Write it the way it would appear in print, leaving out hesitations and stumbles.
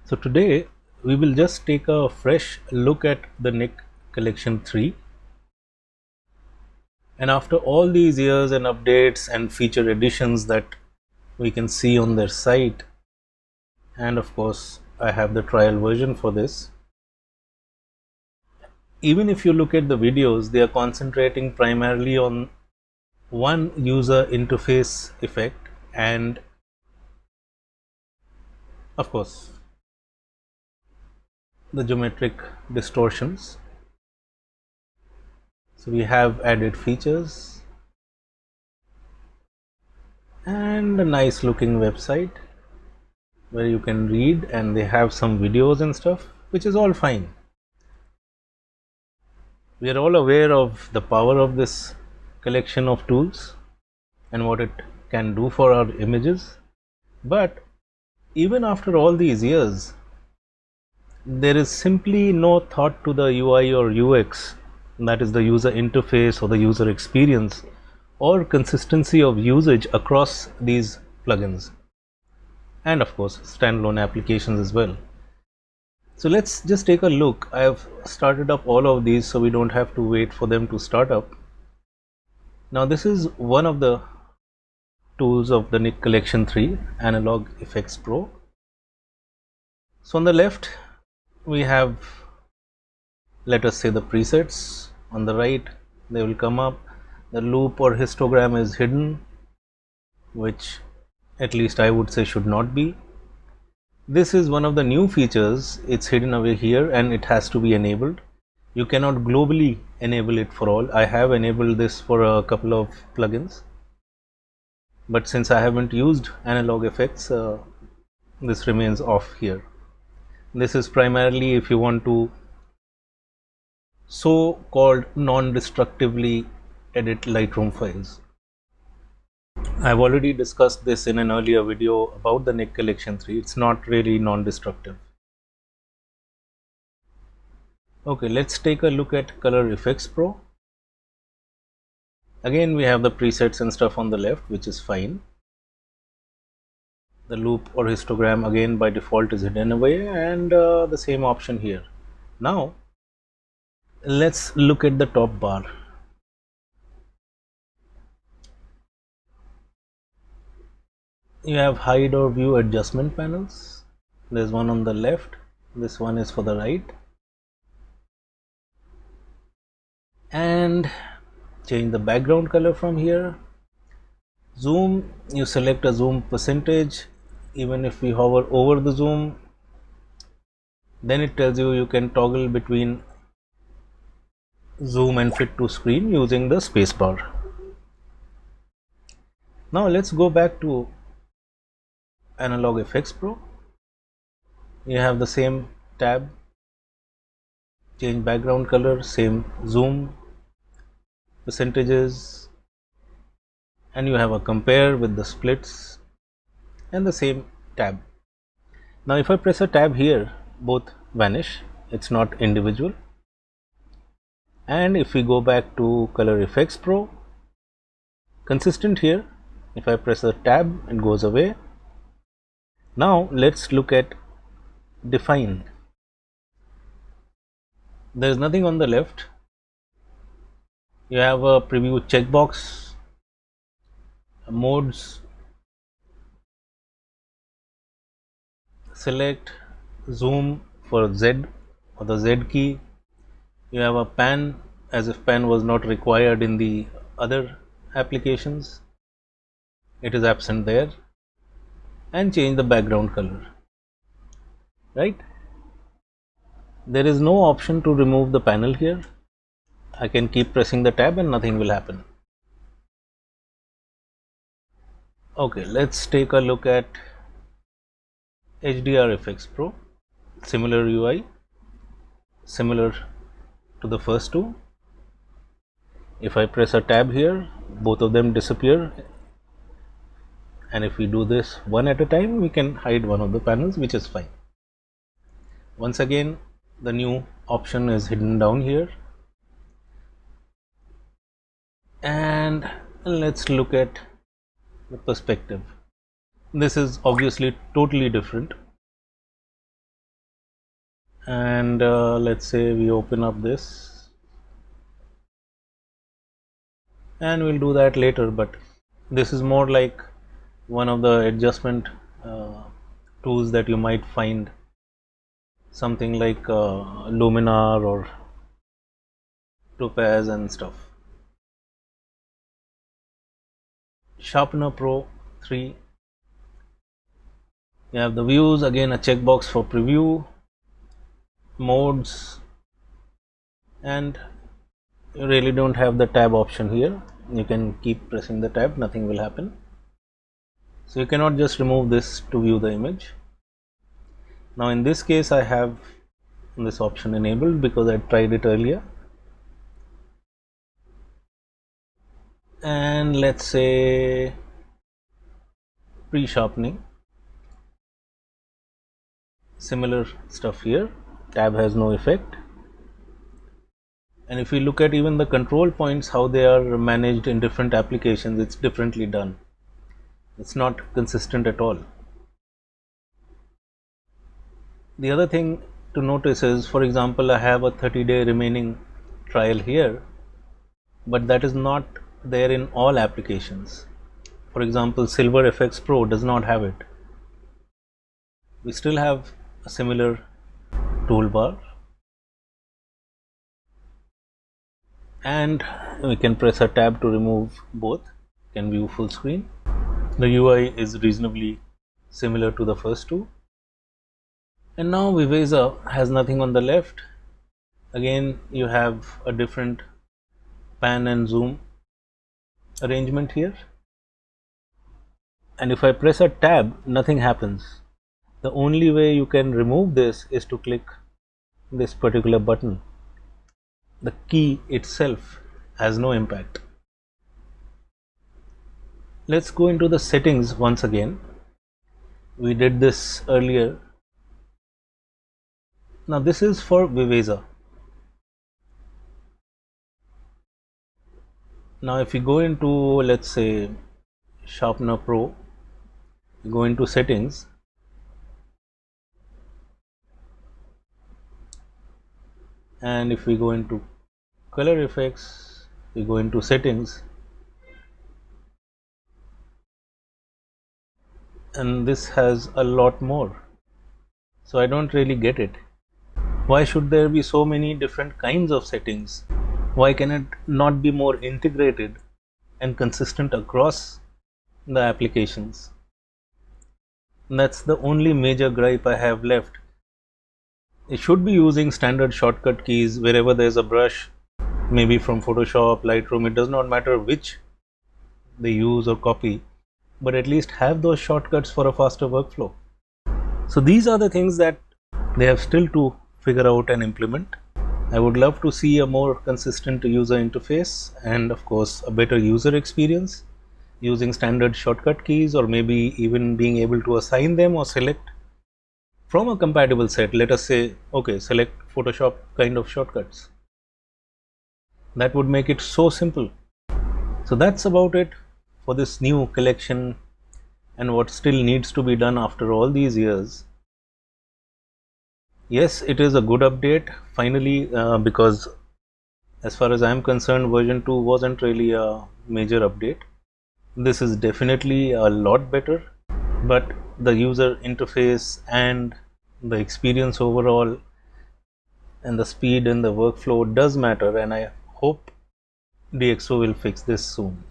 So today we will just take a fresh look at the Nik Collection 3, and after all these years and updates and feature additions that we can see on their site, and of course I have the trial version for this. Even if you look at the videos, they are concentrating primarily on one user interface effect and of course the geometric distortions. So we have added features and a nice looking website where you can read, and they have some videos and stuff, which is all fine. We are all aware of the power of this collection of tools and what it can do for our images, but even after all these years, there is simply no thought to the UI or UX, that is the user interface or the user experience, or consistency of usage across these plugins, and of course standalone applications as well. So let's just take a look. I have started up all of these so we don't have to wait for them to start up. Now this is one of the tools of the Nik Collection 3, Analog FX Pro. So on the left we have, let us say, the presets. On the right they will come up. The loop or histogram is hidden, which at least I would say should not be. This is one of the new features. It's hidden away here and it has to be enabled. You cannot globally enable it for all. I have enabled this for a couple of plugins, but since I haven't used Analog FX, this remains off here. This is primarily if you want to so-called non-destructively edit Lightroom files. I've already discussed this in an earlier video about the Nik Collection 3. It's not really non-destructive. Okay, let's take a look at Color FX Pro. Again, we have the presets and stuff on the left, which is fine. The loop or histogram again by default is hidden away, and the same option here. Now let's look at the top bar. You have hide or view adjustment panels. There's one on the left, this one is for the right, and change the background color from here. Zoom, you select a zoom percentage. Even if we hover over the zoom, then it tells you can toggle between zoom and fit to screen using the spacebar. Now let's go back to Analog FX Pro. You have the same tab, change background color, same zoom percentages, and you have a compare with the splits and the same tab. Now if I press a tab here, both vanish, it's not individual. And if we go back to Color FX Pro, consistent here. If I press a tab, it goes away. Now let's look at define. There is nothing on the left. You have a preview checkbox, modes, select zoom for Z or the Z key. You have a pan, as if pan was not required in the other applications. It is absent there, and change the background color. Right? There is no option to remove the panel here. I can keep pressing the tab and nothing will happen. Okay, let's take a look at HDR FX Pro. Similar UI, similar to the first two. If I press a tab here, both of them disappear, and if we do this one at a time, we can hide one of the panels, which is fine. Once again, the new option is hidden down here, and let's look at the perspective. This is obviously totally different. and let's say we open up this, and we'll do that later, but this is more like one of the adjustment uh, tools that you might find, something like Luminar or Topaz and stuff. Sharpener Pro 3. You have the views, again a checkbox for preview, modes, and you really don't have the tab option here. You can keep pressing the tab, nothing will happen. So you cannot just remove this to view the image. Now in this case I have this option enabled because I tried it earlier. And let's say pre-sharpening, similar stuff here, tab has no effect. And if we look at even the control points, how they are managed in different applications, it's differently done. It's not consistent at all. The other thing to notice is, for example, I have a 30-day remaining trial here, but that is not there in all applications. For example, Silver FX Pro does not have it. We still have a similar toolbar, and we can press a tab to remove both. We can view full screen. The UI is reasonably similar to the first two. And now Viveza has nothing on the left. Again, you have a different pan and zoom arrangement here. And if I press a tab, nothing happens. The only way you can remove this is to click this particular button. The key itself has no impact. Let's go into the settings once again. We did this earlier. Now this is for Viveza. Now if we go into, let's say, Sharpener Pro, go into settings, and if we go into color effects, we go into settings, and this has a lot more, so I don't really get it. Why should there be so many different kinds of settings? Why can it not be more integrated and consistent across the applications? And that's the only major gripe I have left. It should be using standard shortcut keys wherever there's a brush, maybe from Photoshop, Lightroom, it does not matter which they use or copy, but at least have those shortcuts for a faster workflow. So these are the things that they have still to figure out and implement. I would love to see a more consistent user interface and of course a better user experience using standard shortcut keys, or maybe even being able to assign them or select from a compatible set. Let us say, okay, select Photoshop kind of shortcuts. That would make it so simple. So that's about it for this new collection and what still needs to be done after all these years. Yes, it is a good update finally, because as far as I am concerned, version 2 wasn't really a major update. This is definitely a lot better, but the user interface and the experience overall and the speed and the workflow does matter, and I hope DxO will fix this soon.